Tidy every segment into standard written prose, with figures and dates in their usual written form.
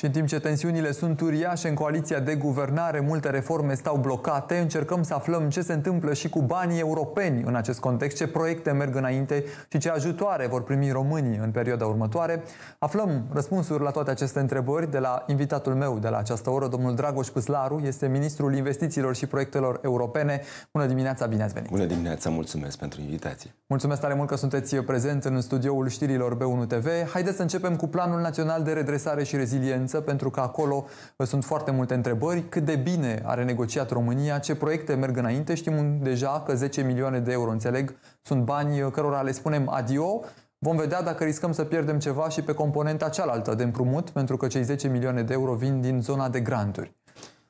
Și în timp ce tensiunile sunt uriașe în coaliția de guvernare, multe reforme stau blocate, încercăm să aflăm ce se întâmplă și cu banii europeni în acest context, ce proiecte merg înainte și ce ajutoare vor primi românii în perioada următoare. Aflăm răspunsuri la toate aceste întrebări de la invitatul meu de la această oră, domnul Dragoș Păslaru, este ministrul investițiilor și proiectelor europene. Bună dimineața, bine ați venit! Bună dimineața, mulțumesc pentru invitație! Mulțumesc tare mult că sunteți prezent în studioul știrilor B1 TV. Haideți să începem cu Planul Național de Redresare și Reziliență, pentru că acolo sunt foarte multe întrebări. Cât de bine are negociat România? Ce proiecte merg înainte? Știm deja că 10 milioane de euro, înțeleg, sunt bani cărora le spunem adio. Vom vedea dacă riscăm să pierdem ceva și pe componenta cealaltă de împrumut, pentru că cei 10 milioane de euro vin din zona de granturi.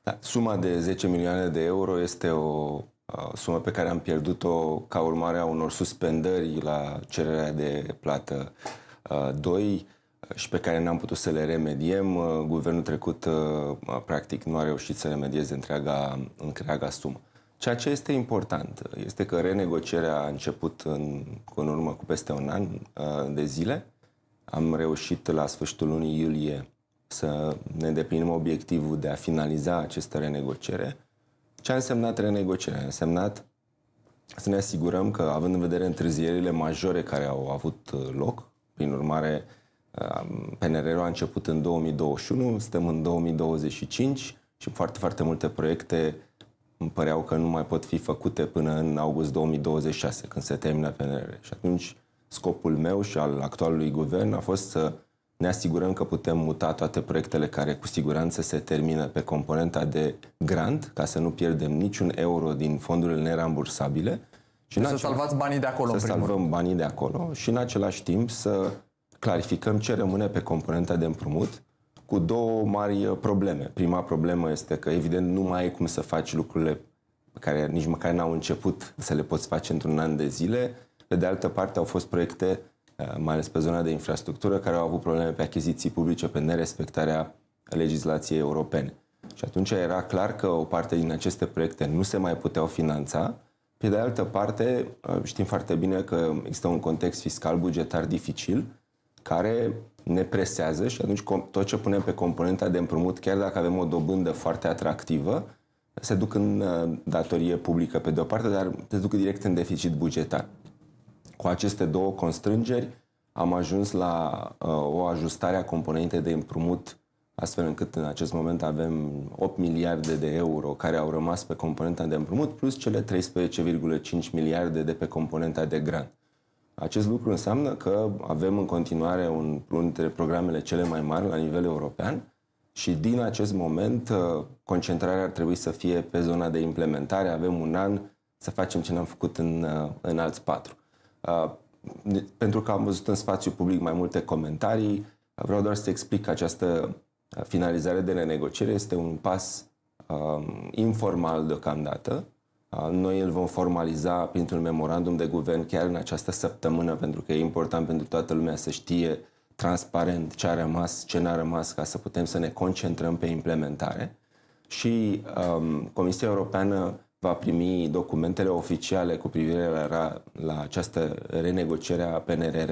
Da, suma de 10 milioane de euro este o sumă pe care am pierdut-o ca urmare a unor suspendări la cererea de plată 2 și pe care n-am putut să le remediem. Guvernul trecut practic nu a reușit să remedieze întreaga sumă. Ceea ce este important este că renegocierea a început în urmă cu peste un an de zile. Am reușit la sfârșitul lunii iulie să ne îndeplinim obiectivul de a finaliza această renegociere. Ce a însemnat renegocierea? A însemnat să ne asigurăm că, având în vedere întârzierile majore care au avut loc, prin urmare, PNRR-ul a început în 2021, suntem în 2025 și foarte, foarte multe proiecte îmi păreau că nu mai pot fi făcute până în august 2026, când se termină PNRR. Și atunci scopul meu și al actualului guvern a fost să ne asigurăm că putem muta toate proiectele care cu siguranță se termină pe componenta de grant, ca să nu pierdem niciun euro din fondurile nerambursabile. Și să salvați banii de acolo, să salvăm banii de acolo și în același timp să clarificăm ce rămâne pe componenta de împrumut, cu două mari probleme. Prima problemă este că, evident, nu mai ai cum să faci lucrurile care nici măcar n-au început să le poți face într-un an de zile. Pe de altă parte, au fost proiecte, mai ales pe zona de infrastructură, care au avut probleme pe achiziții publice, pe nerespectarea legislației europene. Și atunci era clar că o parte din aceste proiecte nu se mai puteau finanța. Pe de altă parte, știm foarte bine că există un context fiscal bugetar dificil, care ne presează și atunci tot ce punem pe componenta de împrumut, chiar dacă avem o dobândă foarte atractivă, se duc în datorie publică pe de o parte, dar se duc direct în deficit bugetar. Cu aceste două constrângeri am ajuns la o ajustare a componentei de împrumut, astfel încât în acest moment avem 8 miliarde de euro care au rămas pe componenta de împrumut, plus cele 13,5 miliarde de pe componenta de grant. Acest lucru înseamnă că avem în continuare unul dintre programele cele mai mari la nivel european și din acest moment concentrarea ar trebui să fie pe zona de implementare. Avem un an să facem ce n-am făcut în alți 4. Pentru că am văzut în spațiu public mai multe comentarii, vreau doar să explic că această finalizare de renegociere este un pas informal deocamdată. Noi îl vom formaliza printr-un memorandum de guvern chiar în această săptămână, pentru că e important pentru toată lumea să știe transparent ce a rămas, ce n-a rămas, ca să putem să ne concentrăm pe implementare. Și Comisia Europeană va primi documentele oficiale cu privire la această renegociere a PNRR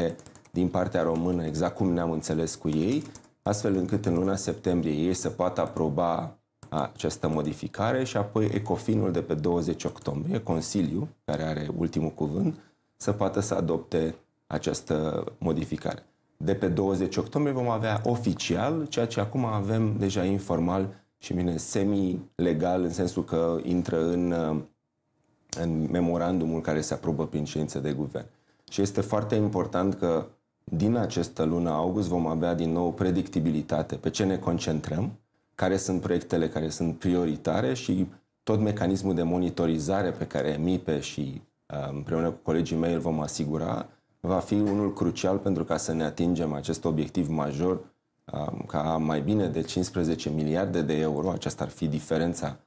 din partea română, exact cum ne-am înțeles cu ei, astfel încât în luna septembrie ei să poată aproba această modificare și apoi Ecofinul de pe 20 octombrie, Consiliul, care are ultimul cuvânt, să poată să adopte această modificare. De pe 20 octombrie vom avea oficial, ceea ce acum avem deja informal și bine semi-legal, în sensul că intră în memorandumul care se aprobă prin ședință de guvern. Și este foarte important că din această lună august vom avea din nou predictibilitate pe ce ne concentrăm, care sunt proiectele care sunt prioritare și tot mecanismul de monitorizare pe care MIPE și împreună cu colegii mei îl vom asigura, va fi unul crucial pentru ca să ne atingem acest obiectiv major ca mai bine de 15 miliarde de euro, aceasta ar fi diferența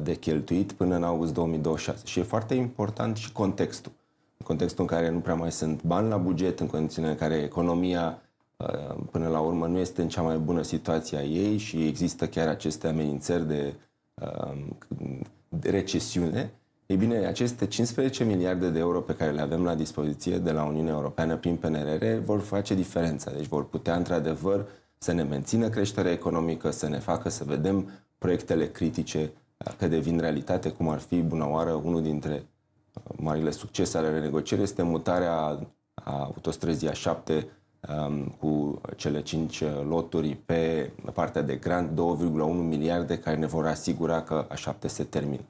de cheltuit până în august 2026. Și e foarte important și contextul. În contextul în care nu prea mai sunt bani la buget, în condițiile în care economia până la urmă nu este în cea mai bună situație a ei și există chiar aceste amenințări de recesiune. Ei bine, aceste 15 miliarde de euro pe care le avem la dispoziție de la Uniunea Europeană prin PNRR vor face diferența. Deci vor putea într-adevăr să ne mențină creșterea economică, să ne facă să vedem proiectele critice că devin realitate, cum ar fi, bună oară, unul dintre marile succese ale renegocierii este mutarea a autostrăzii A7 cu cele 5 loturi pe partea de grant, 2,1 miliarde care ne vor asigura că A7 se termină.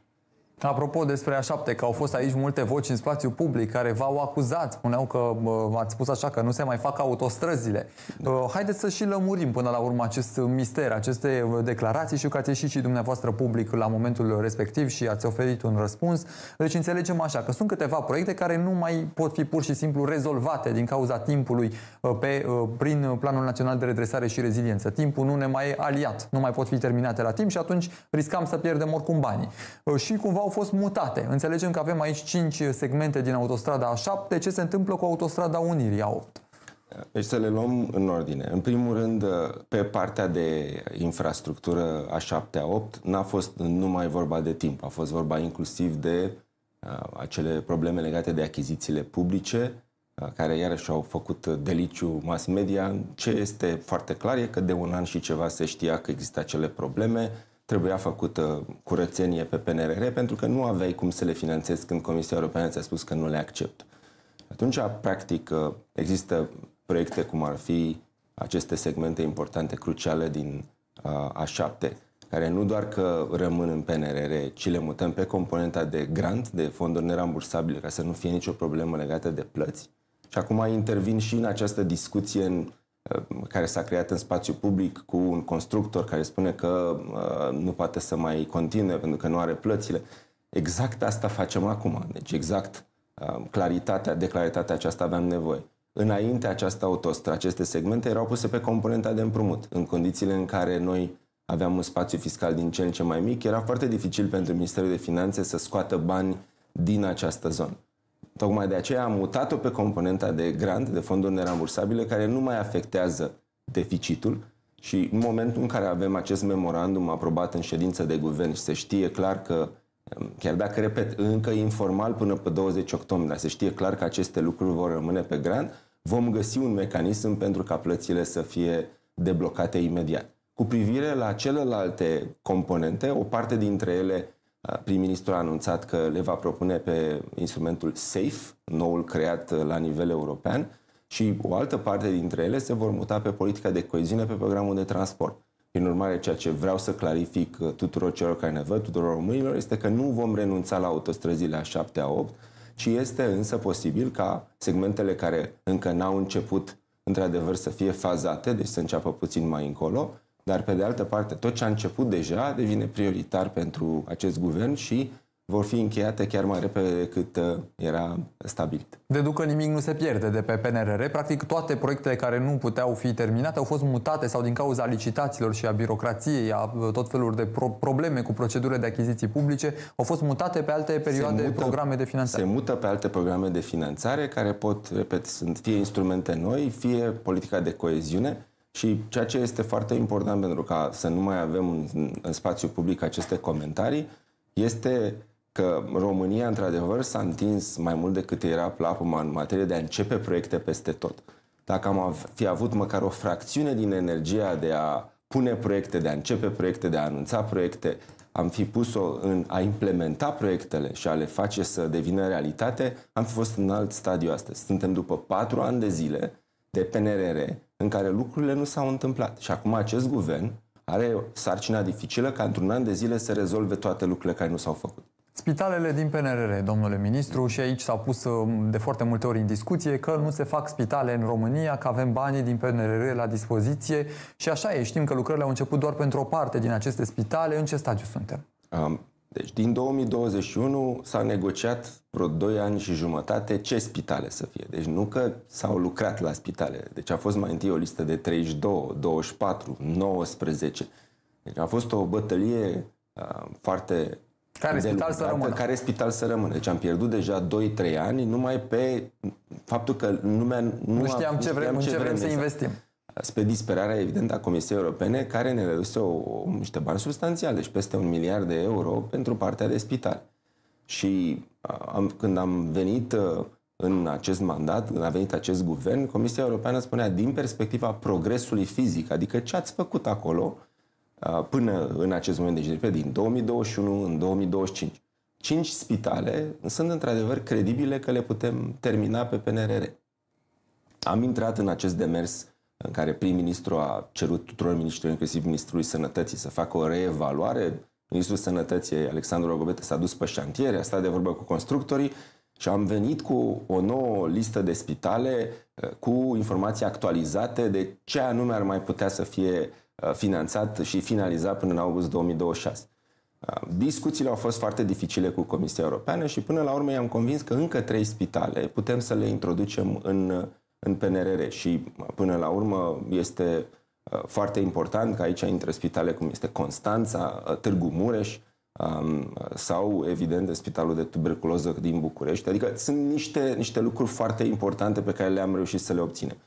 Apropo despre A7, că au fost aici multe voci în spațiu public care v-au acuzat, spuneau că ați spus așa că nu se mai fac autostrăzile. Haideți să și lămurim până la urmă acest mister, aceste declarații. Știu că ați ieșit și dumneavoastră public la momentul respectiv și ați oferit un răspuns. Deci înțelegem așa că sunt câteva proiecte care nu mai pot fi pur și simplu rezolvate din cauza timpului prin Planul Național de Redresare și Reziliență. Timpul nu ne mai e aliat, nu mai pot fi terminate la timp și atunci riscăm să pierdem oricum banii. Și cumva au fost mutate. Înțelegem că avem aici 5 segmente din autostrada A7. Ce se întâmplă cu autostrada Unirii A8? Deci să le luăm în ordine. În primul rând, pe partea de infrastructură A7, A8, n-a fost numai vorba de timp. A fost vorba inclusiv de acele probleme legate de achizițiile publice, care iarăși au făcut deliciu mass media. Ce este foarte clar e că de un an și ceva se știa că există acele probleme. Trebuia făcută curățenie pe PNRR pentru că nu aveai cum să le finanțezi când Comisia Europeană ți-a spus că nu le acceptă. Atunci, practic, există proiecte cum ar fi aceste segmente importante, cruciale din A7, care nu doar că rămân în PNRR, ci le mutăm pe componenta de grant, de fonduri nerambursabile, ca să nu fie nicio problemă legată de plăți. Și acum intervin și în această discuție care s-a creat în spațiu public cu un constructor care spune că nu poate să mai continue pentru că nu are plățile. Exact asta facem acum. Deci exact de claritatea aceasta aveam nevoie. Înainte această autostradă, aceste segmente erau puse pe componenta de împrumut. În condițiile în care noi aveam un spațiu fiscal din ce în ce mai mic, era foarte dificil pentru Ministerul de Finanțe să scoată bani din această zonă. Tocmai de aceea am mutat-o pe componenta de grant, de fonduri nerambursabile, care nu mai afectează deficitul și în momentul în care avem acest memorandum aprobat în ședință de guvern și se știe clar că, chiar dacă, repet, încă informal până pe 20 octombrie, dar se știe clar că aceste lucruri vor rămâne pe grant, vom găsi un mecanism pentru ca plățile să fie deblocate imediat. Cu privire la celelalte componente, o parte dintre ele prim-ministrul a anunțat că le va propune pe instrumentul SAFE, noul creat la nivel european, și o altă parte dintre ele se vor muta pe politica de coeziune, pe programul de transport. Prin urmare, ceea ce vreau să clarific tuturor celor care ne văd, tuturor românilor, este că nu vom renunța la autostrăzile A7, A8, ci este însă posibil ca segmentele care încă n-au început într-adevăr să fie fazate, deci să înceapă puțin mai încolo, dar pe de altă parte tot ce a început deja devine prioritar pentru acest guvern și vor fi încheiate chiar mai repede decât era stabilit. Deduc că nimic nu se pierde de pe PNRR. Practic toate proiectele care nu puteau fi terminate au fost mutate sau din cauza licitațiilor și a birocrației, a tot felul de probleme cu procedurile de achiziții publice, au fost mutate pe alte perioade, programe de finanțare. Se mută pe alte programe de finanțare care pot, repet, sunt fie instrumente noi, fie politica de coeziune. Și ceea ce este foarte important pentru ca să nu mai avem în spațiu public aceste comentarii este că România, într-adevăr, s-a întins mai mult decât era plapuma în materie de a începe proiecte peste tot. Dacă am fi avut măcar o fracțiune din energia de a pune proiecte, de a începe proiecte, de a anunța proiecte, am fi pus-o în a implementa proiectele și a le face să devină realitate, am fi fost în alt stadiu astăzi. Suntem după 4 ani de zile de PNRR în care lucrurile nu s-au întâmplat. Și acum acest guvern are sarcina dificilă ca într-un an de zile să rezolve toate lucrurile care nu s-au făcut. Spitalele din PNRR, domnule ministru, și aici s-a pus de foarte multe ori în discuție că nu se fac spitale în România, că avem banii din PNRR la dispoziție și așa e. Știm că lucrările au început doar pentru o parte din aceste spitale. În ce stadiu suntem? Deci din 2021 s-a negociat vreo 2 ani și jumătate ce spitale să fie. Deci nu că s-au lucrat la spitale. Deci a fost mai întâi o listă de 32, 24, 19. Deci a fost o bătălie foarte... Care spital să rămână? Care spital să rămână. Deci am pierdut deja 2-3 ani numai pe faptul că lumea nu știam ce vrem să investim. Spre disperarea, evident, a Comisiei Europene, care ne reduse niște bani substanțiali, deci peste 1 miliard de euro pentru partea de spital. Și când am venit în acest mandat, când a venit acest guvern, Comisia Europeană spunea din perspectiva progresului fizic, adică ce ați făcut acolo până în acest moment, deci repet, din 2021 în 2025. 5 spitale sunt într-adevăr credibile că le putem termina pe PNRR. Am intrat în acest demers în care prim-ministru a cerut tuturor miniștrilor, inclusiv Ministrului Sănătății, să facă o reevaluare. Ministrul Sănătății, Alexandru Rogobete, s-a dus pe șantiere, a stat de vorbă cu constructorii și am venit cu o nouă listă de spitale cu informații actualizate de ce anume ar mai putea să fie finanțat și finalizat până în august 2026. Discuțiile au fost foarte dificile cu Comisia Europeană și până la urmă i-am convins că încă 3 spitale putem să le introducem în PNRR și până la urmă este foarte important că aici intră spitale cum este Constanța, Târgu Mureș sau, evident, Spitalul de Tuberculoză din București. Adică sunt niște lucruri foarte importante pe care le-am reușit să le obținem.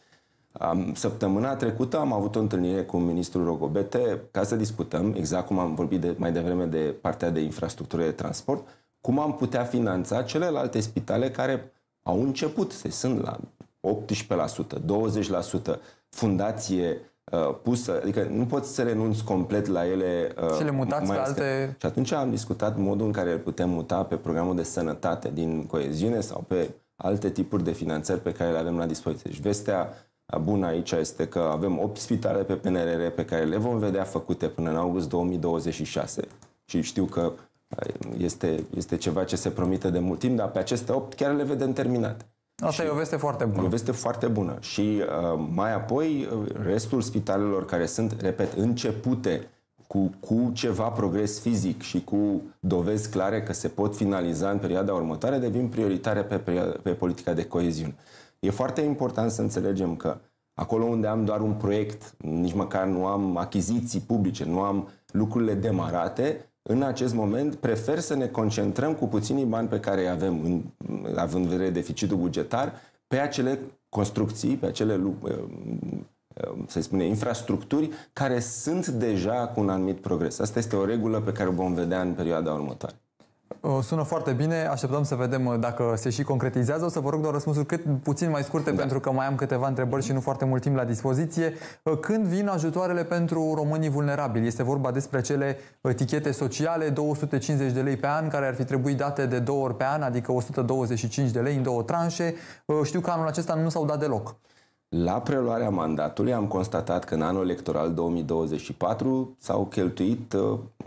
Săptămâna trecută am avut o întâlnire cu ministrul Rogobete ca să discutăm, exact cum am vorbit mai devreme de partea de infrastructură de transport, cum am putea finanța celelalte spitale care au început, sunt la 18%, 20%, fundație pusă, adică nu poți să renunți complet la ele. Și le mutați pe alte... Și atunci am discutat modul în care îl putem muta pe programul de sănătate din coeziune sau pe alte tipuri de finanțări pe care le avem la dispoziție. Deci vestea bună aici este că avem 8 spitale pe PNRR pe care le vom vedea făcute până în august 2026 și știu că este ceva ce se promite de mult timp, dar pe aceste 8 chiar le vedem terminate. Asta e o veste foarte bună. O veste foarte bună. Și mai apoi, restul spitalelor care sunt, repet, începute cu ceva progres fizic și cu dovezi clare că se pot finaliza în perioada următoare, devin prioritare pe politica de coeziune. E foarte important să înțelegem că acolo unde am doar un proiect, nici măcar nu am achiziții publice, nu am lucrurile demarate, în acest moment prefer să ne concentrăm cu puținii bani pe care îi avem, având în vedere deficitul bugetar, pe acele construcții, pe acele, să spune, infrastructuri care sunt deja cu un anumit progres. Asta este o regulă pe care o vom vedea în perioada următoare. Sună foarte bine, așteptăm să vedem dacă se și concretizează. O să vă rog doar răspunsuri cât puțin mai scurte, pentru că mai am câteva întrebări și nu foarte mult timp la dispoziție. Când vin ajutoarele pentru românii vulnerabili? Este vorba despre cele etichete sociale, 250 de lei pe an, care ar fi trebuit date de 2 ori pe an, adică 125 de lei în 2 tranșe. Știu că anul acesta nu s-au dat deloc. La preluarea mandatului am constatat că în anul electoral 2024 s-au cheltuit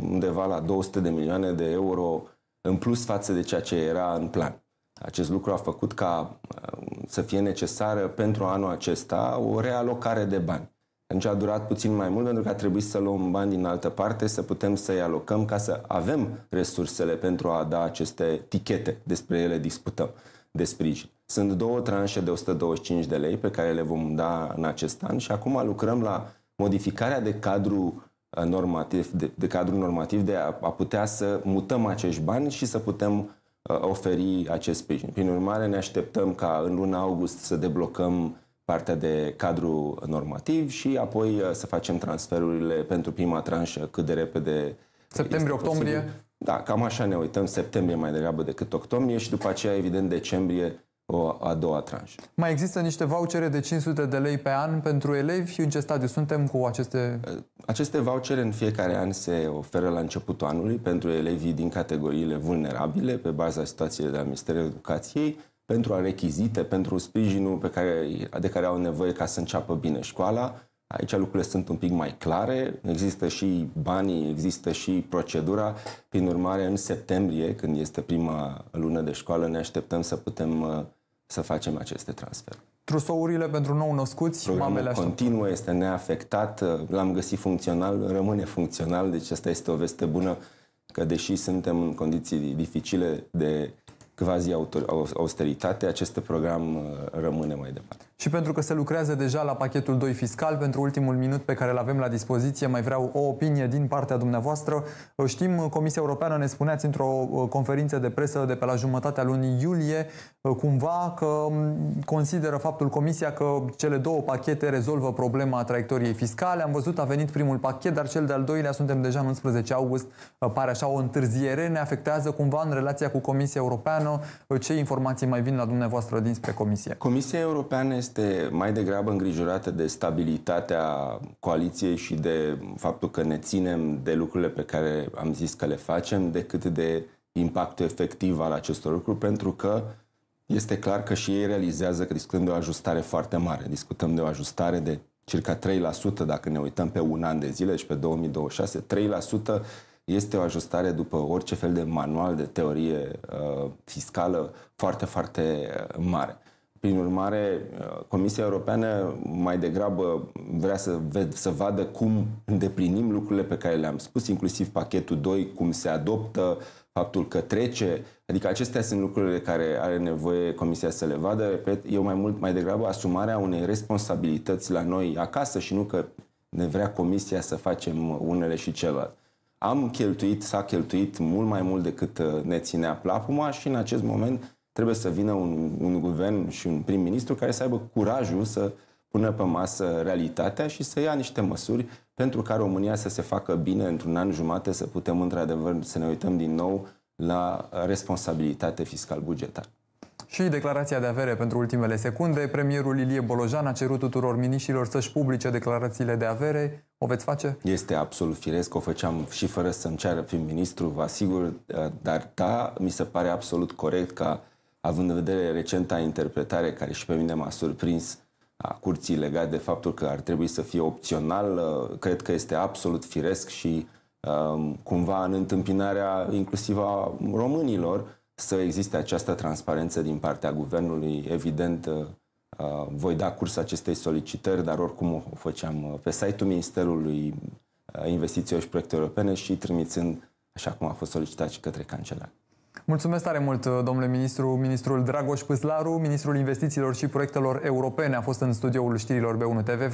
undeva la 200 de milioane de euro în plus față de ceea ce era în plan. Acest lucru a făcut ca să fie necesară pentru anul acesta o realocare de bani. Atunci a durat puțin mai mult pentru că a trebuit să luăm bani din altă parte, să putem să-i alocăm ca să avem resursele pentru a da aceste tichete, despre ele discutăm, de sprijin. Sunt 2 tranșe de 125 de lei pe care le vom da în acest an și acum lucrăm la modificarea de cadru normativ de a putea să mutăm acești bani și să putem oferi acest sprijin. Prin urmare, ne așteptăm ca în luna august să deblocăm partea de cadru normativ și apoi să facem transferurile pentru prima tranșă cât de repede. Septembrie-octombrie? Da, cam așa ne uităm, septembrie mai degrabă decât octombrie și după aceea, evident, decembrie a doua tranșă. Mai există niște vouchere de 500 de lei pe an pentru elevi? În ce stadiu suntem cu aceste? Aceste vouchere în fiecare an se oferă la începutul anului pentru elevii din categoriile vulnerabile, pe baza situației de la Ministerul Educației, pentru a rechizite, pentru sprijinul de care au nevoie ca să înceapă bine școala. Aici lucrurile sunt un pic mai clare, există și banii, există și procedura. Prin urmare, în septembrie, când este prima lună de școală, ne așteptăm să putem să facem aceste transferuri. Trusourile pentru nou-născuți, mamele așteptă. Continuă, este neafectat, l-am găsit funcțional, rămâne funcțional, deci asta este o veste bună, că deși suntem în condiții dificile de quasi-austeritate, acest program rămâne mai departe. Și pentru că se lucrează deja la pachetul 2 fiscal, pentru ultimul minut pe care îl avem la dispoziție, mai vreau o opinie din partea dumneavoastră. Știm, Comisia Europeană, ne spuneați într-o conferință de presă de pe la jumătatea lunii iulie, cumva că consideră faptul Comisia că cele două pachete rezolvă problema traiectoriei fiscale. Am văzut, a venit primul pachet, dar cel de-al doilea, suntem deja în 11 august, pare așa o întârziere. Ne afectează cumva în relația cu Comisia Europeană? Ce informații mai vin la dumneavoastră dinspre Comisie? Comisia Europeană este mai degrabă îngrijorată de stabilitatea coaliției și de faptul că ne ținem de lucrurile pe care am zis că le facem, decât de impactul efectiv al acestor lucruri, pentru că este clar că și ei realizează că discutăm de o ajustare foarte mare. Discutăm de o ajustare de circa 3% dacă ne uităm pe un an de zile, deci pe 2026. 3% este o ajustare după orice fel de manual de teorie fiscală foarte, foarte mare. Prin urmare, Comisia Europeană mai degrabă vrea să vadă cum îndeplinim lucrurile pe care le-am spus, inclusiv pachetul 2, cum se adoptă, faptul că trece. Adică acestea sunt lucrurile care are nevoie Comisia să le vadă. Repet, eu mai degrabă asumarea unei responsabilități la noi acasă și nu că ne vrea Comisia să facem unele și celălalt. S-a cheltuit mult mai mult decât ne ținea plapuma și în acest moment trebuie să vină un guvern și un prim-ministru care să aibă curajul să pună pe masă realitatea și să ia niște măsuri pentru ca România să se facă bine într-un an jumate, să putem într-adevăr să ne uităm din nou la responsabilitate fiscal-bugetară. Și declarația de avere pentru ultimele secunde. Premierul Ilie Bolojan a cerut tuturor miniștrilor să-și publice declarațiile de avere. O veți face? Este absolut firesc. O făceam și fără să-mi ceară prim-ministru, vă asigur. Dar da, mi se pare absolut corect ca, având în vedere recenta interpretare, care și pe mine m-a surprins, a curții legat de faptul că ar trebui să fie opțional, cred că este absolut firesc și cumva în întâmpinarea inclusiv a românilor să existe această transparență din partea guvernului. Evident, voi da curs acestei solicitări, dar oricum o făceam pe site-ul Ministerului Investițiilor și Proiecte Europene și trimițând, așa cum a fost solicitat și către cancelar. Mulțumesc tare mult, domnule ministru. Ministrul Dragoș Păslaru, ministrul Investițiilor și Proiectelor Europene, a fost în studioul știrilor B1 TV.